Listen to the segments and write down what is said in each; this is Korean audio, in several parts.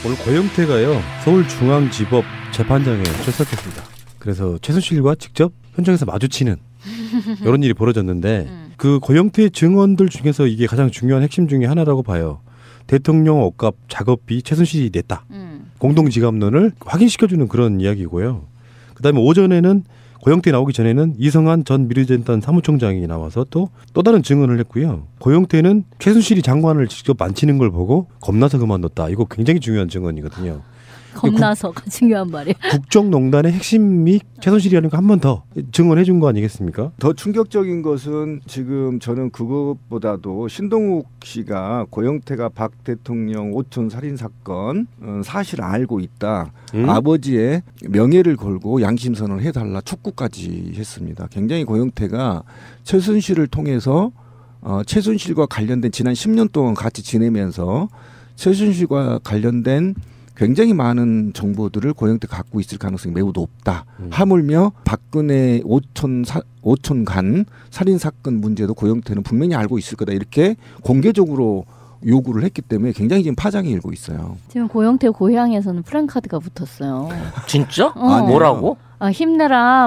오늘 고영태가요 서울중앙지법 재판장에 출석했습니다. 그래서 최순실과 직접 현장에서 마주치는 이런 일이 벌어졌는데 그 고영태의 증언들 중에서 이게 가장 중요한 핵심 중에 하나라고 봐요. 대통령 옷값 작업비 최순실이 냈다. 공동지갑론을 확인시켜주는 그런 이야기고요. 그다음에 오전에는 고영태 나오기 전에는 이성한 전 미르재단 사무총장이 나와서 또 다른 증언을 했고요. 고영태는 최순실이 장관을 직접 만지는 걸 보고 겁나서 그만뒀다. 이거 굉장히 중요한 증언이거든요. 겁나서가 중요한 말이에요. 국정농단의 핵심이 최순실이라는 거 한 번 더 증언해 준 거 아니겠습니까? 더 충격적인 것은 지금 저는 그것보다도 신동욱 씨가 고영태가 박 대통령 오촌 살인 사건 사실을 알고 있다. 아버지의 명예를 걸고 양심선언을 해달라 촉구까지 했습니다. 굉장히 고영태가 최순실을 통해서 최순실과 관련된 지난 10년 동안 같이 지내면서 최순실과 관련된 굉장히 많은 정보들을 고영태 갖고 있을 가능성이 매우 높다. 하물며 박근혜 오촌 간 살인 사건 문제도 고영태는 분명히 알고 있을 거다. 이렇게 공개적으로 요구를 했기 때문에 굉장히 지금 파장이 일고 있어요. 지금 고영태 고향에서는 프랜카드가 붙었어요. 진짜? 뭐라고? 힘내라.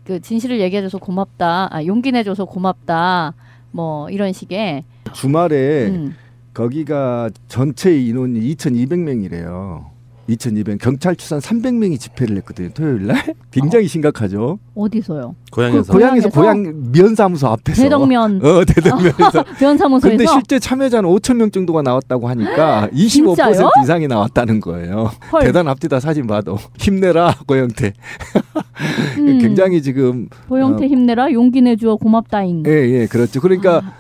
그 진실을 얘기해줘서 고맙다. 용기 내줘서 고맙다. 뭐 이런 식의. 주말에 거기가 전체 인원이 2,200명이래요. 2,200. 경찰 추산 300명이 집회를 했거든요. 토요일 날. 굉장히 심각하죠. 어디서요? 고향에서. 고향에서 고향 면사무소 앞에서. 대덕면. 대덕면에서. 면사무소에서. 근데 실제 참여자는 5,000명 정도가 나왔다고 하니까 25% 이상이 나왔다는 거예요. 헐. 대단합니다. 사진 봐도. 힘내라 고영태. 굉장히 지금 고영태 힘내라. 용기 내주어 고맙다잉. 예, 그렇죠. 그러니까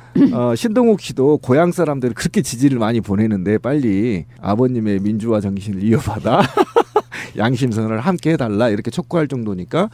신동욱 씨도 고향 사람들이 그렇게 지지를 많이 보내는데 빨리 아버님의 민주화 정신을 이어받아 양심선언을 함께 해달라 이렇게 촉구할 정도니까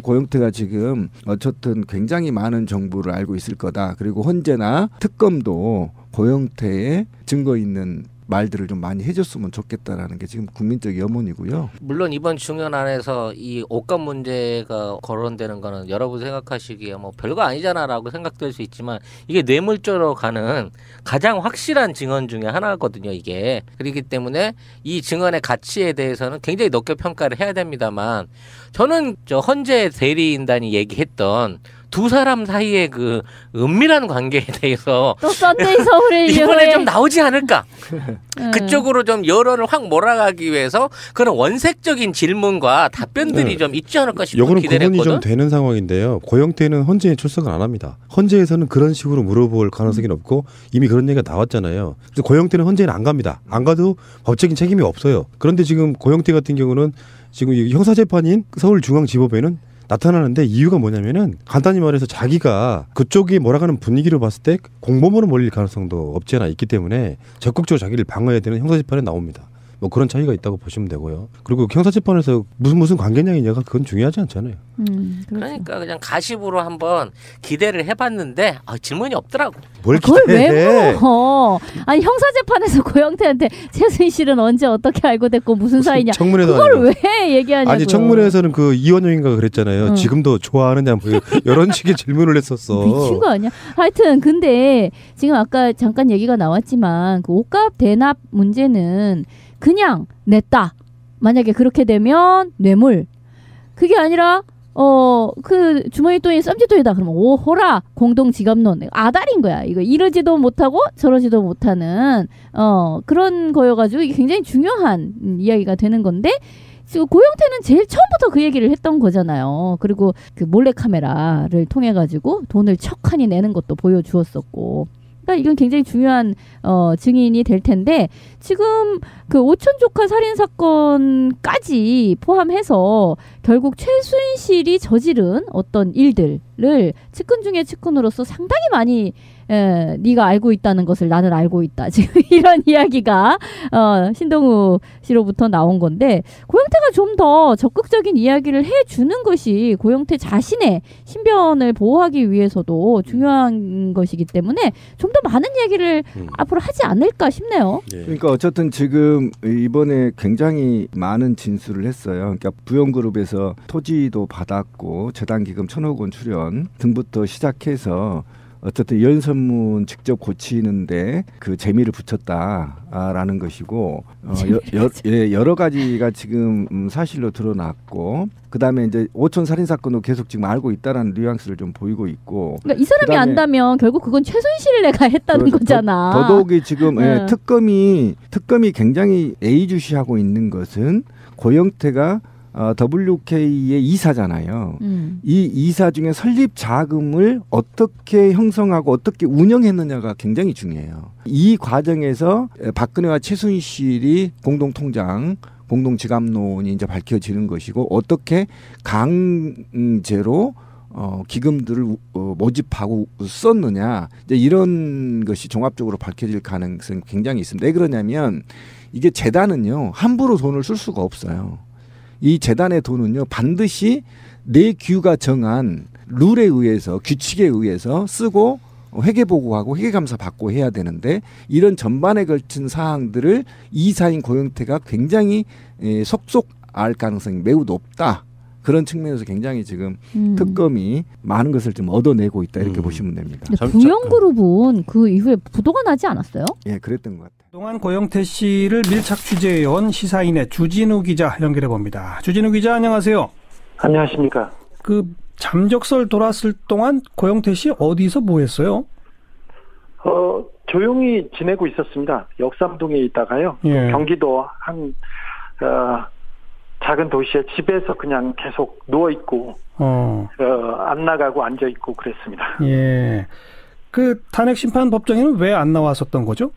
고영태가 지금 어쨌든 굉장히 많은 정보를 알고 있을 거다. 그리고 언제나 특검도 고영태의 증거 있는 말들을 좀 많이 해줬으면 좋겠다라는 게 지금 국민적 염원이고요. 물론 이번 중연 안에서 이 옷값 문제가 거론되는 거는 여러분 생각하시기에 뭐 별거 아니잖아라고 생각될 수 있지만 이게 뇌물죄로 가는 가장 확실한 증언 중에 하나거든요. 이게. 그렇기 때문에 이 증언의 가치에 대해서는 굉장히 높게 평가를 해야 됩니다만 저는 저 헌재 대리인단이 얘기했던 두 사람 사이의 그 은밀한 관계에 대해서 또 썬데이 서울을 이번에 좀 나오지 않을까? 그쪽으로 좀 여론을 확 몰아가기 위해서 그런 원색적인 질문과 답변들이 좀 있지 않을까 싶은 이거는 기대를 구분이 했거든. 좀 되는 상황인데요. 고영태는 헌재에 출석을 안 합니다. 헌재에서는 그런 식으로 물어볼 가능성이 없고 이미 그런 얘기가 나왔잖아요. 그래서 고영태는 헌재는 안 갑니다. 안 가도 법적인 책임이 없어요. 그런데 지금 고영태 같은 경우는 지금 형사재판인 서울중앙지법에는 나타나는데 이유가 뭐냐면은 간단히 말해서 자기가 그쪽이 몰아가는 분위기로 봤을 때 공범으로 몰릴 가능성도 없지 않아 있기 때문에 적극적으로 자기를 방어해야 되는 형사재판에 나옵니다. 뭐 그런 차이가 있다고 보시면 되고요. 그리고 형사재판에서 무슨 관계냐이냐가 그건 중요하지 않잖아요. 그러니까 그냥 가십으로 한번 기대를 해봤는데 질문이 없더라고. 뭘 그걸 기대해? 왜 물어? 아니 형사재판에서 고영태한테 최순실은 언제 어떻게 알고 됐고 무슨 사이냐. 청문회도 그걸 아니고. 왜 얘기하냐고요. 아니 청문회에서는 그 이원영인가 그랬잖아요. 지금도 좋아하느냐 뭐 이런 식의 질문을 했었어. 미친 거 아니야? 하여튼 근데 지금 아까 잠깐 얘기가 나왔지만 그 옷값 대납 문제는 그냥 냈다. 만약에 그렇게 되면 뇌물. 그게 아니라 그 주머니 돈이 쌈짓돈이다. 그러면 오호라 공동지갑론. 아다리인 거야. 이거 이러지도 못하고 저러지도 못하는 그런 거여가지고 이게 굉장히 중요한 이야기가 되는 건데 지금 고영태는 제일 처음부터 그 얘기를 했던 거잖아요. 그리고 그 몰래카메라를 통해 가지고 돈을 척하니 내는 것도 보여주었었고. 그러니까 이건 굉장히 중요한 증인이 될 텐데 지금 그 오촌 조카 살인 사건까지 포함해서 결국 최순실이 저지른 어떤 일들을 측근 중에 측근으로서 상당히 많이 네가 알고 있다는 것을 나는 알고 있다. 지금 이런 이야기가 신동우 씨로부터 나온 건데 고영태가 좀 더 적극적인 이야기를 해주는 것이 고영태 자신의 신변을 보호하기 위해서도 중요한 것이기 때문에 좀 더 많은 얘기를 앞으로 하지 않을까 싶네요. 그러니까 어쨌든 지금 이번에 굉장히 많은 진술을 했어요. 그러니까 부영그룹에서 토지도 받았고 재단기금 1,000억 원 출연 등부터 시작해서 어쨌든 연선문 직접 고치는데 그 재미를 붙였다라는 것이고 여러 가지가 지금 사실로 드러났고 그다음에 이제 오촌 살인 사건도 계속 지금 알고 있다라는 뉘앙스를 좀 보이고 있고 그러니까 이 사람이 안다면 결국 그건 최순실네가 했다는 거잖아. 더더욱이 지금 특검이 굉장히 예의주시하고 있는 것은 고영태가 WK의 이사잖아요. 이 이사 중에 설립 자금을 어떻게 형성하고 어떻게 운영했느냐가 굉장히 중요해요. 이 과정에서 박근혜와 최순실이 공동통장, 공동지갑론이 이제 밝혀지는 것이고 어떻게 강제로 기금들을 모집하고 썼느냐 이제 이런 것이 종합적으로 밝혀질 가능성이 굉장히 있습니다. 왜 그러냐면 이게 재단은요 함부로 돈을 쓸 수가 없어요. 이 재단의 돈은요 반드시 내규가 정한 룰에 의해서 규칙에 의해서 쓰고 회계보고하고 회계감사 받고 해야 되는데 이런 전반에 걸친 사항들을 이사인 고영태가 굉장히 속속 알 가능성이 매우 높다. 그런 측면에서 굉장히 지금 특검이 많은 것을 좀 얻어내고 있다 이렇게 보시면 됩니다. 구형그룹은 그 이후에 부도가 나지 않았어요? 예, 그랬던 것 같아요. 그동안 고영태 씨를 밀착 취재해온 시사인의 주진우 기자 연결해 봅니다. 주진우 기자 안녕하세요. 안녕하십니까. 그 잠적설 돌았을 동안 고영태 씨 어디서 뭐 했어요? 조용히 지내고 있었습니다. 역삼동에 있다가요. 예. 경기도 한 작은 도시에 집에서 그냥 계속 누워 있고 안 나가고 앉아 있고 그랬습니다. 예. 그 탄핵 심판 법정에는 왜 안 나왔었던 거죠?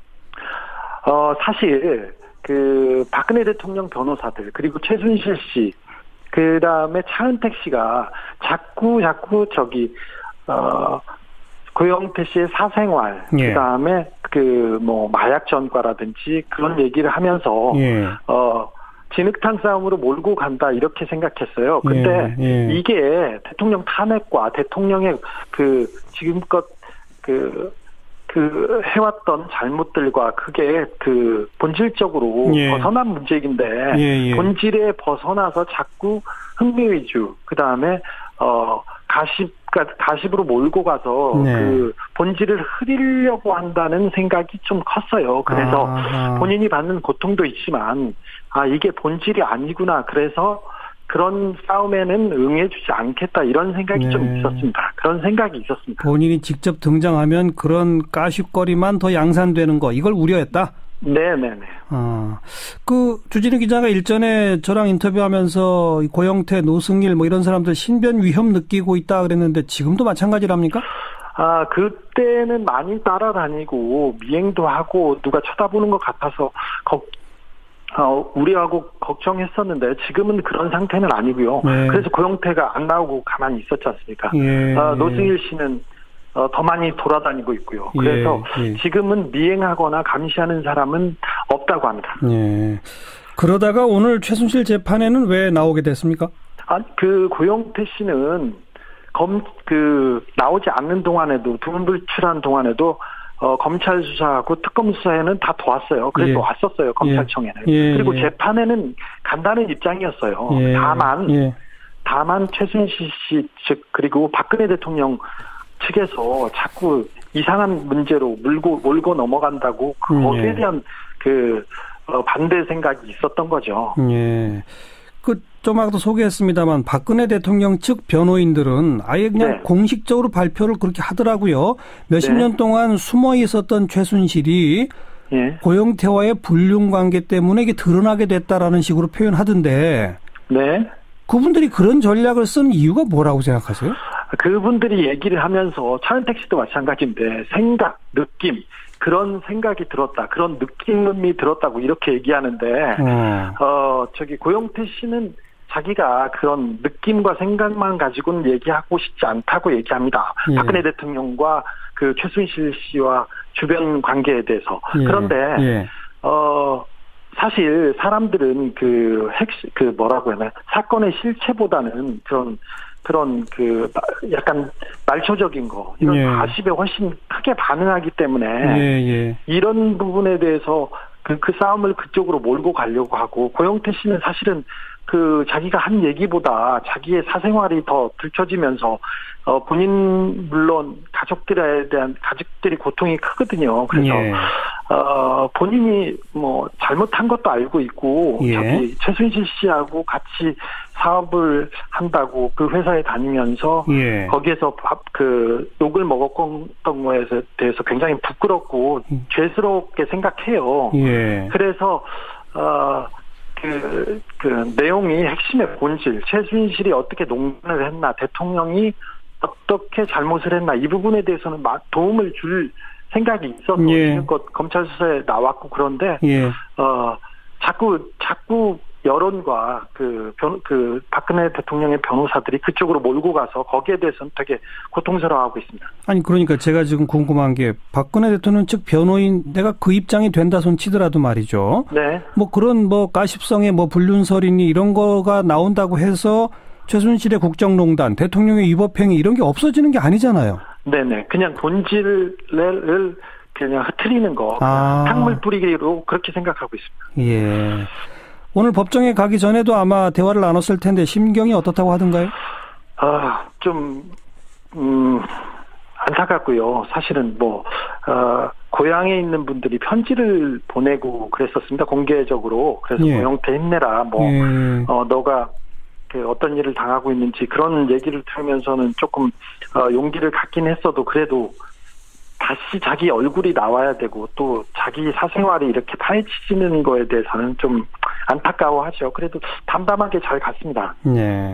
사실 그 박근혜 대통령 변호사들 그리고 최순실 씨 그다음에 차은택 씨가 자꾸 고영태 씨의 사생활 예. 그다음에 그 뭐 마약 전과라든지 그런 얘기를 하면서 예. 진흙탕 싸움으로 몰고 간다 이렇게 생각했어요. 근데 이게 대통령 탄핵과 대통령의 그 지금껏 그 해왔던 잘못들과 그게 그 본질적으로 벗어난 문제인데 본질에 벗어나서 자꾸 흥미 위주 그다음에 가십으로 몰고 가서 그 본질을 흐리려고 한다는 생각이 좀 컸어요. 그래서 본인이 받는 고통도 있지만 이게 본질이 아니구나. 그래서 그런 싸움에는 응해주지 않겠다 이런 생각이 좀 있었습니다. 그런 생각이 있었습니다. 본인이 직접 등장하면 그런 까십거리만 더 양산되는 거 이걸 우려했다? 네네네. 그 주진우 기자가 일전에 저랑 인터뷰하면서 고영태, 노승일 뭐 이런 사람들 신변 위험 느끼고 있다 그랬는데 지금도 마찬가지랍니까? 그때는 많이 따라다니고 미행도 하고 누가 쳐다보는 것 같아서 우려하고 걱정했었는데 지금은 그런 상태는 아니고요. 그래서 고영태가 안 나오고 가만히 있었지 않습니까? 노승일 씨는 더 많이 돌아다니고 있고요. 그래서 지금은 미행하거나 감시하는 사람은 없다고 합니다. 그러다가 오늘 최순실 재판에는 왜 나오게 됐습니까? 그 고영태 씨는 나오지 않는 동안에도 두문불출한 동안에도 검찰 수사하고 특검 수사에는 다 도왔어요. 그래서 왔었어요. 검찰청에는. 그리고 재판에는 간다는 입장이었어요. 다만 최순실 씨 측 그리고 박근혜 대통령 측에서 자꾸 이상한 문제로 몰고 넘어간다고 거기에 대한 반대 생각이 있었던 거죠. 좀 아까도 소개했습니다만 박근혜 대통령 측 변호인들은 아예 그냥 공식적으로 발표를 그렇게 하더라고요. 몇십 년 동안 숨어 있었던 최순실이 고영태와의 불륜 관계 때문에 이게 드러나게 됐다라는 식으로 표현하던데 그분들이 그런 전략을 쓴 이유가 뭐라고 생각하세요? 그분들이 얘기를 하면서 차은택 씨도 마찬가지인데 생각, 느낌 그런 생각이 들었다. 그런 느낌이 들었다고 이렇게 얘기하는데 고영태 씨는 자기가 그런 느낌과 생각만 가지고는 얘기하고 싶지 않다고 얘기합니다. 박근혜 대통령과 그 최순실 씨와 주변 관계에 대해서. 그런데 사실 사람들은 뭐라고 해야 하나 사건의 실체보다는 그런 약간 말초적인 거 이런 가십에 훨씬 크게 반응하기 때문에 이런 부분에 대해서 그 싸움을 그쪽으로 몰고 가려고 하고 고영태 씨는 사실은 그 자기가 한 얘기보다 자기의 사생활이 더 들춰지면서 본인 물론 가족들이 고통이 크거든요. 그래서 예. 본인이 뭐 잘못한 것도 알고 있고 예. 저기 최순실 씨하고 같이 사업을 한다고 그 회사에 다니면서 예. 거기에서 욕을 먹었던 거에 대해서 굉장히 부끄럽고 죄스럽게 생각해요. 예. 그래서 그 내용이 핵심의 본질, 최순실이 어떻게 농단을 했나, 대통령이 어떻게 잘못을 했나, 이 부분에 대해서는 도움을 줄 생각이 있어서 예. 지금껏 검찰 수사에 나왔고, 그런데 예. 자꾸 여론과 그 박근혜 대통령의 변호사들이 그쪽으로 몰고 가서 거기에 대해서는 되게 고통스러워하고 있습니다. 아니 그러니까 제가 지금 궁금한 게 박근혜 대통령 측 변호인 내가 그 입장이 된다 손 치더라도 말이죠. 네. 뭐 그런 뭐 가십성의 뭐 불륜설이니 이런 거가 나온다고 해서 최순실의 국정농단, 대통령의 위법행위 이런 게 없어지는 게 아니잖아요. 네네. 그냥 본질을 그냥 흐트리는 거, 탕물 뿌리기로 그렇게 생각하고 있습니다. 예. 오늘 법정에 가기 전에도 아마 대화를 나눴을 텐데 심경이 어떻다고 하던가요? 좀 안타깝고요. 사실은 고향에 있는 분들이 편지를 보내고 그랬었습니다. 공개적으로. 그래서 예. 고영태 힘내라. 너가 어떤 일을 당하고 있는지 그런 얘기를 들으면서는 조금 용기를 갖긴 했어도 그래도 다시 자기 얼굴이 나와야 되고 또 자기 사생활이 이렇게 파헤치는 거에 대해서는 좀 안타까워하죠. 그래도 담담하게 잘 갔습니다. 네.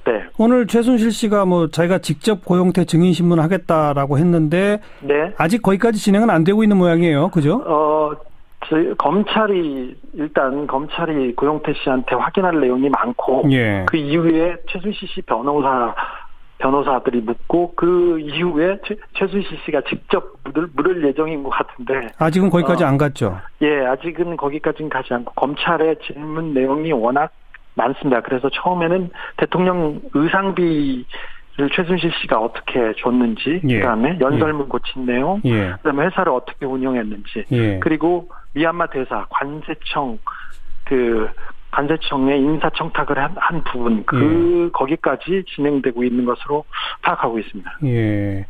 네. 오늘 최순실 씨가 자기가 직접 고영태 증인신문 하겠다라고 했는데 네. 아직 거기까지 진행은 안 되고 있는 모양이에요. 그죠? 검찰이 고영태 씨한테 확인할 내용이 많고 예. 그 이후에 최순실 씨 변호사들이 묻고 그 이후에 최순실 씨가 직접 물을 예정인 것 같은데 아직은 거기까지 안 갔죠. 예, 아직은 거기까지는 가지 않고 검찰의 질문 내용이 워낙 많습니다. 그래서 처음에는 대통령 의상비를 최순실 씨가 어떻게 줬는지, 예. 그다음에 연설문 고친 내용, 예. 그다음에 회사를 어떻게 운영했는지, 예. 그리고 미얀마 대사 관세청에 인사청탁을 한 부분, 거기까지 진행되고 있는 것으로 파악하고 있습니다. 예.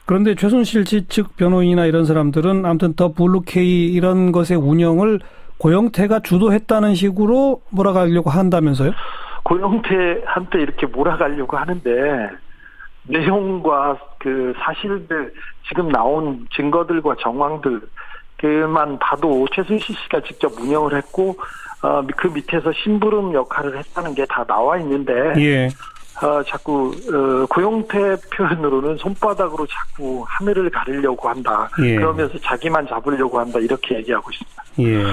그런데 최순실 씨 측 변호인이나 이런 사람들은 아무튼 더 블루케이 이런 것의 운영을 고영태가 주도했다는 식으로 몰아가려고 한다면서요? 고영태한테 이렇게 몰아가려고 하는데, 내용과 그 사실들, 지금 나온 증거들과 정황들, 그만 봐도 최순실 씨가 직접 운영을 했고, 그 밑에서 심부름 역할을 했다는 게 다 나와 있는데, 예. 자꾸, 고영태 표현으로는 손바닥으로 자꾸 하늘을 가르려고 한다. 예. 그러면서 자기만 잡으려고 한다. 이렇게 얘기하고 있습니다. 예.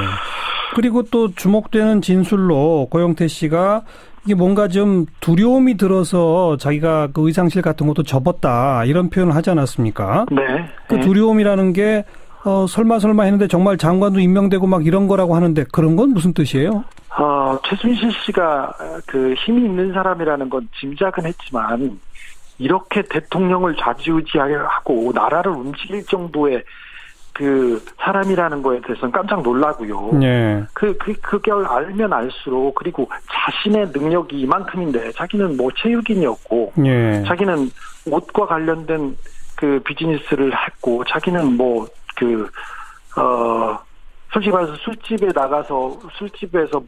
그리고 또 주목되는 진술로 고영태 씨가 이게 뭔가 좀 두려움이 들어서 자기가 그 의상실 같은 것도 접었다. 이런 표현을 하지 않았습니까? 네. 그 두려움이라는 게 설마 했는데 정말 장관도 임명되고 막 이런 거라고 하는데 그런 건 무슨 뜻이에요? 최순실 씨가 그 힘이 있는 사람이라는 건 짐작은 했지만 이렇게 대통령을 좌지우지하고 나라를 움직일 정도의 그 사람이라는 거에 대해서는 깜짝 놀라고요. 네. 그걸 알면 알수록 그리고 자신의 능력이 이만큼인데 자기는 체육인이었고 네. 자기는 옷과 관련된 그 비즈니스를 했고 자기는 솔직히 말해서 술집에서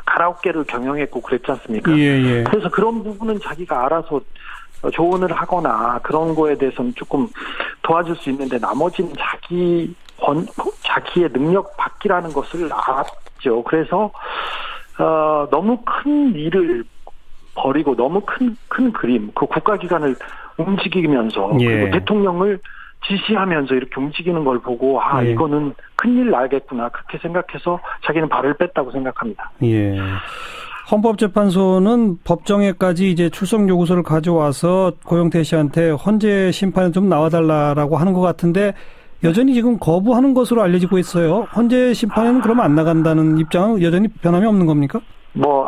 가라오케를 경영했고 그랬지 않습니까? 예. 그래서 그런 부분은 자기가 알아서 조언을 하거나 그런 거에 대해서는 조금 도와줄 수 있는데 나머지는 자기의 능력 밖이라는 것을 알았죠. 그래서 너무 큰 일을 벌이고 너무 큰 그림, 그 국가기관을 움직이면서 그리고 대통령을 지시하면서 이렇게 움직이는 걸 보고 이거는 큰일 나겠구나 그렇게 생각해서 자기는 발을 뺐다고 생각합니다. 예. 헌법재판소는 법정에까지 이제 출석 요구서를 가져와서 고영태 씨한테 헌재 심판에 좀 나와달라라고 하는 것 같은데 여전히 지금 거부하는 것으로 알려지고 있어요. 헌재 심판에는 그러면 안 나간다는 입장은 여전히 변함이 없는 겁니까?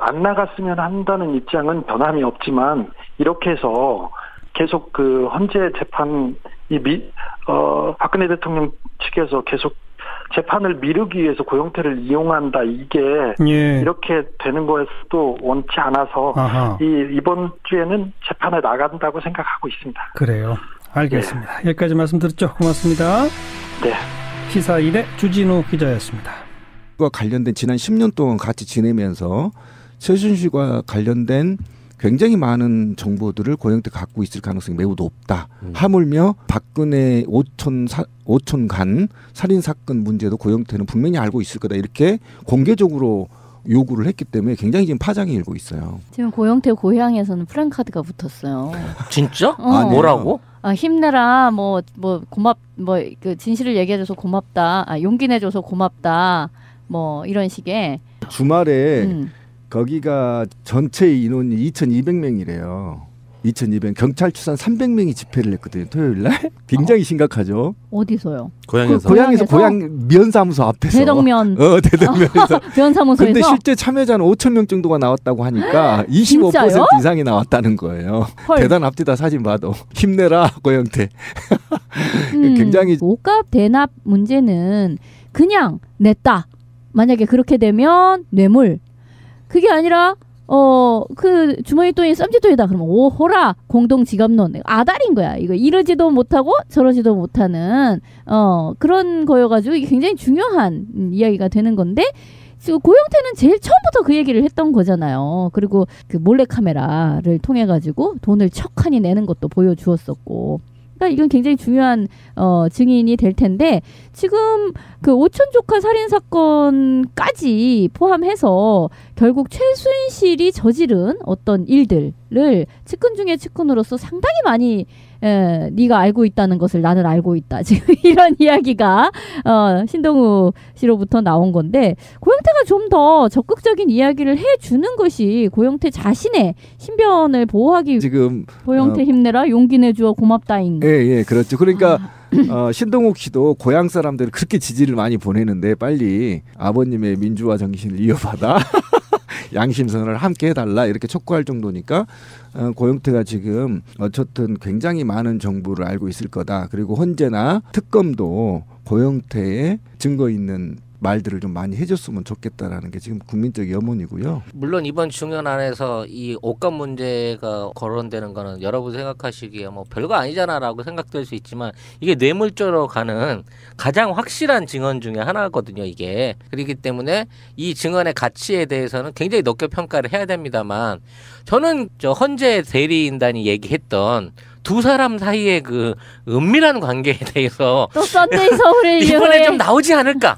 안 나갔으면 한다는 입장은 변함이 없지만 이렇게 해서 계속 그 헌재 재판이 박근혜 대통령 측에서 계속 재판을 미루기 위해서 고영태를 이용한다 이게 이렇게 되는 거에서도 원치 않아서 이번 주에는 재판에 나간다고 생각하고 있습니다. 그래요. 알겠습니다. 여기까지 말씀 드렸죠. 고맙습니다. 네. 시사1의 주진우 기자였습니다. 과 관련된 지난 10년 동안 같이 지내면서 최순실과 관련된 굉장히 많은 정보들을 고영태가 갖고 있을 가능성이 매우 높다. 하물며 박근혜 오촌간 살인사건 문제도 고영태는 분명히 알고 있을 거다. 이렇게 공개적으로 요구를 했기 때문에 굉장히 지금 파장이 일고 있어요. 지금 고영태 고향에서는 프랜카드가 붙었어요. 진짜? 뭐라고? 힘내라, 그 진실을 얘기해줘서 고맙다, 용기 내줘서 고맙다, 이런 식의. 주말에 거기가 전체 인원이 2,200명이래요. 2,200. 경찰 추산 300명이 집회를 했거든요. 토요일 날. 굉장히 심각하죠. 어디서요? 고향에서. 고향 면사무소 앞에서. 대덕면. 대덕면에서. 면사무소에서. 근데 실제 참여자는 5,000명 정도가 나왔다고 하니까 25% 이상이 나왔다는 거예요. 헐. 대단합니다. 사진 봐도. 힘내라 고영태. 굉장히. 옷값 대납 문제는 그냥 냈다. 만약에 그렇게 되면 뇌물. 그게 아니라 그 주머니 돈이 쌈짓돈이다. 그러면 오호라 공동지갑론. 아다리인 거야. 이거 이러지도 못하고 저러지도 못하는 그런 거여가지고 이게 굉장히 중요한 이야기가 되는 건데 지금 고영태는 제일 처음부터 그 얘기를 했던 거잖아요. 그리고 그 몰래카메라를 통해 가지고 돈을 척하니 내는 것도 보여주었었고. 그러니까 이건 굉장히 중요한 증인이 될 텐데 지금 그 오촌 조카 살인 사건까지 포함해서 결국 최순실이 저지른 어떤 일들을 측근 중에 측근으로서 상당히 많이 네가 알고 있다는 것을 나는 알고 있다. 지금 이런 이야기가 신동우 씨로부터 나온 건데 고영태가 좀 더 적극적인 이야기를 해주는 것이 고영태 자신의 신변을 보호하기 지금 고영태 힘내라 용기 내주어 고맙다잉. 예, 그렇죠. 그러니까 신동욱 씨도 고향 사람들을 그렇게 지지를 많이 보내는데 빨리 아버님의 민주화 정신을 이어받아 양심선언을 함께 해달라 이렇게 촉구할 정도니까 고영태가 지금 어쨌든 굉장히 많은 정보를 알고 있을 거다. 그리고 헌재나 특검도 고영태의 증거 있는 말들을 좀 많이 해줬으면 좋겠다라는 게 지금 국민적 염원이고요. 물론 이번 중연 안에서 이 옷값 문제가 거론되는 거는 여러분 생각하시기에 별거 아니잖아라고 생각될 수 있지만 이게 뇌물죄로 가는 가장 확실한 증언 중에 하나거든요. 이게 그렇기 때문에 이 증언의 가치에 대해서는 굉장히 높게 평가를 해야 됩니다만 저는 헌재 대리인단이 얘기했던 두 사람 사이의 그 은밀한 관계에 대해서 또 썬데이 서울의 이번에 좀 나오지 않을까?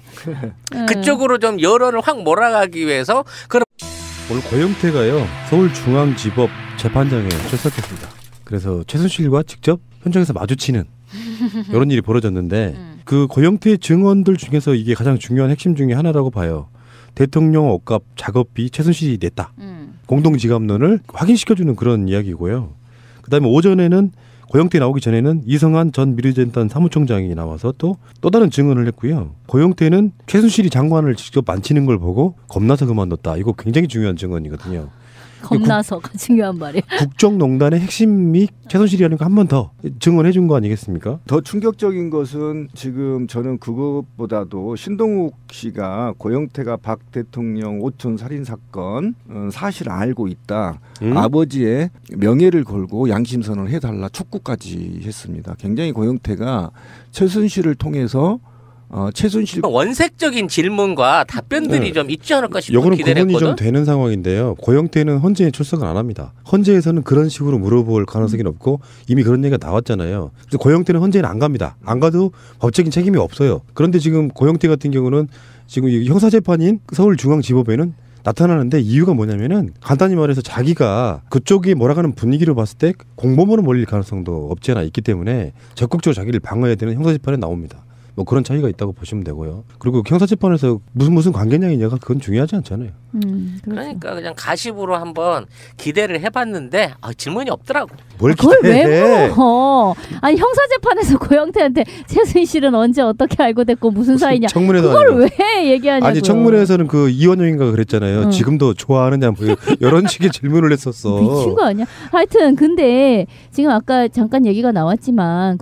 그쪽으로 좀 여론을 확 몰아가기 위해서 오늘 고영태가요 서울중앙지법 재판장에 출석했습니다. 그래서 최순실과 직접 현장에서 마주치는 이런 일이 벌어졌는데 그 고영태의 증언들 중에서 이게 가장 중요한 핵심 중에 하나라고 봐요. 대통령 옷값 작업비 최순실이 냈다. 공동지갑론을 확인시켜주는 그런 이야기고요. 그다음에 오전에는 고영태 나오기 전에는 이성한 전 미르재단 사무총장이 나와서 또 다른 증언을 했고요. 고영태는 최순실이 장관을 직접 만지는 걸 보고 겁나서 그만뒀다. 이거 굉장히 중요한 증언이거든요. 겁나서가 중요한 말이에요. 국정농단의 핵심이 최순실이라는 거 한 번 더 증언해 준 거 아니겠습니까? 더 충격적인 것은 지금 저는 그것보다도 신동욱 씨가 고영태가 박 대통령 오촌 살인 사건 사실을 알고 있다. 아버지의 명예를 걸고 양심선언을 해달라 촉구까지 했습니다. 굉장히 고영태가 최순실을 통해서 최순실 원색적인 질문과 답변들이 좀 있지 않을까 싶은 요거는 기대를 했거든. 구분이 좀 되는 상황인데요. 고영태는 헌재에 출석을 안 합니다. 헌재에서는 그런 식으로 물어볼 가능성이 높고 이미 그런 얘기가 나왔잖아요. 그래서 고영태는 헌재는 안 갑니다. 안 가도 법적인 책임이 없어요. 그런데 지금 고영태 같은 경우는 지금 형사재판인 서울중앙지법에는 나타나는데 이유가 뭐냐면은 간단히 말해서 자기가 그쪽이 몰아가는 분위기로 봤을 때 공범으로 몰릴 가능성도 없지 않아 있기 때문에 적극적으로 자기를 방어해야 되는 형사재판에 나옵니다. 그런 차이가 있다고 보시면 되고요. 그리고 형사재판에서 무슨 관계냐이냐가 그건 중요하지 않잖아요. 그러니까 그냥 가십으로 한번 기대를 해봤는데 질문이 없더라고. 뭘 그걸 왜 물어? 아니 형사재판에서 고영태한테 최순실은 언제 어떻게 알고 됐고 무슨 사이냐. 그걸 아니고. 왜 얘기하냐고요. 아니 청문회에서는 그 이원영인가 그랬잖아요. 지금도 좋아하느냐 이런 식의 질문을 했었어. 미친 거 아니야? 하여튼 근데 지금 아까 잠깐 얘기가 나왔지만